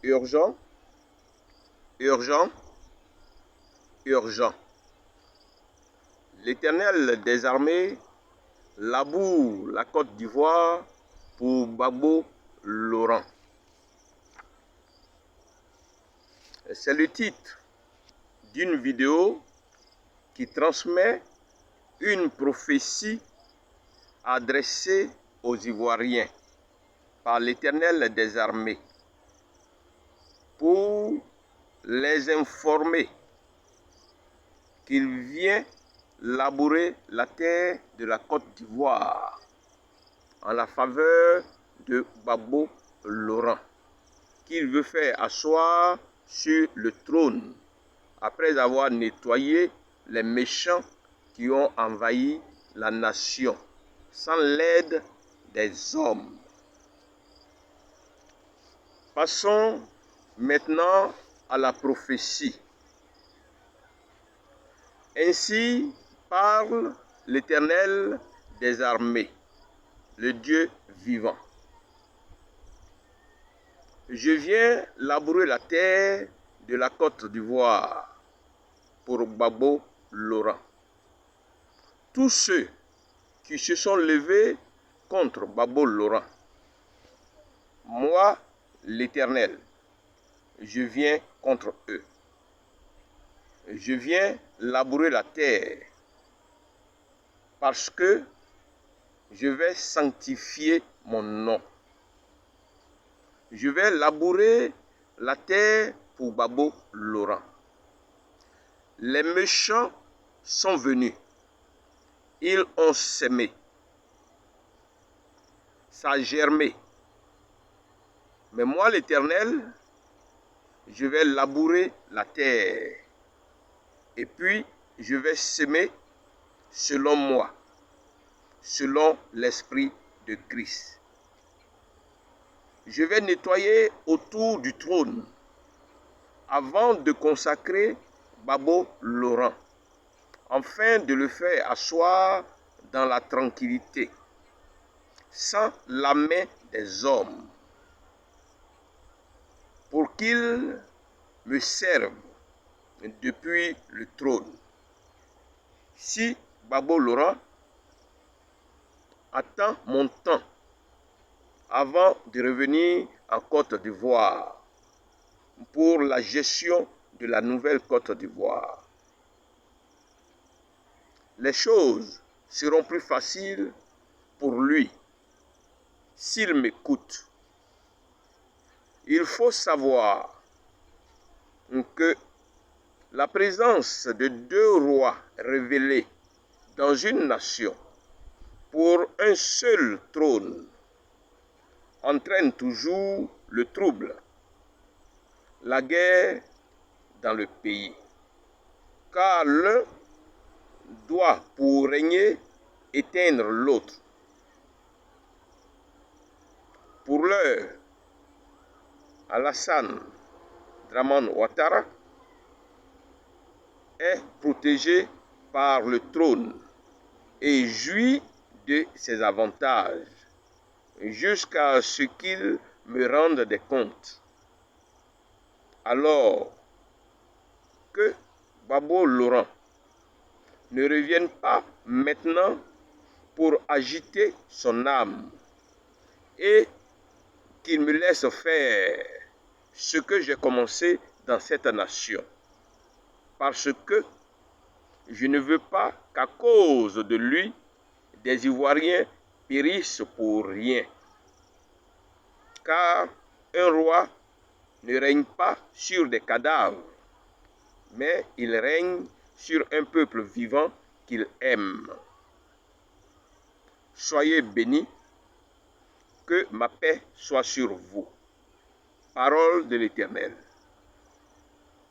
urgent, urgent, urgent. L'Éternel des armées laboure la Côte d'Ivoire pour Gbagbo Laurent. C'est le titre d'une vidéo qui transmet une prophétie adressée aux Ivoiriens par l'Éternel des armées pour les informer qu'il vient labourer la terre de la Côte d'Ivoire en la faveur de Gbagbo Laurent, qu'il veut faire asseoir sur le trône après avoir nettoyé les méchants qui ont envahi la nation sans l'aide des hommes. Passons maintenant à la prophétie. Ainsi parle l'Éternel des armées, le Dieu vivant. Je viens labourer la terre de la Côte d'Ivoire pour Gbagbo Laurent. Tous ceux qui se sont levés contre Gbagbo Laurent, moi, l'Éternel, je viens contre eux. Je viens labourer la terre parce que je vais sanctifier mon nom. Je vais labourer la terre pour Gbagbo Laurent. Les méchants sont venus. Ils ont sémé. Ça a germé. Mais moi, l'Éternel, je vais labourer la terre. Et puis, je vais semer selon moi, selon l'Esprit de Christ. Je vais nettoyer autour du trône avant de consacrer Gbagbo Laurent, afin de le faire asseoir dans la tranquillité, sans la main des hommes, pour qu'il me serve depuis le trône. Si Gbagbo Laurent attend mon temps avant de revenir en Côte d'Ivoire pour la gestion de la nouvelle Côte d'Ivoire, les choses seront plus faciles pour lui s'il m'écoute. Il faut savoir que la présence de deux rois révélés dans une nation pour un seul trône entraîne toujours le trouble, la guerre dans le pays. Car l'un doit, pour régner, éteindre l'autre. Pour l'heure, Alassane Dramane Ouattara est protégé par le trône et jouit de ses avantages jusqu'à ce qu'il me rende des comptes. Alors que Gbagbo Laurent ne revienne pas maintenant pour agiter son âme et qu'il me laisse faire ce que j'ai commencé dans cette nation. Parce que je ne veux pas qu'à cause de lui, des Ivoiriens périssent pour rien. Car un roi ne règne pas sur des cadavres, mais il règne sur un peuple vivant qu'il aime. Soyez bénis, que ma paix soit sur vous. Parole de l'Éternel.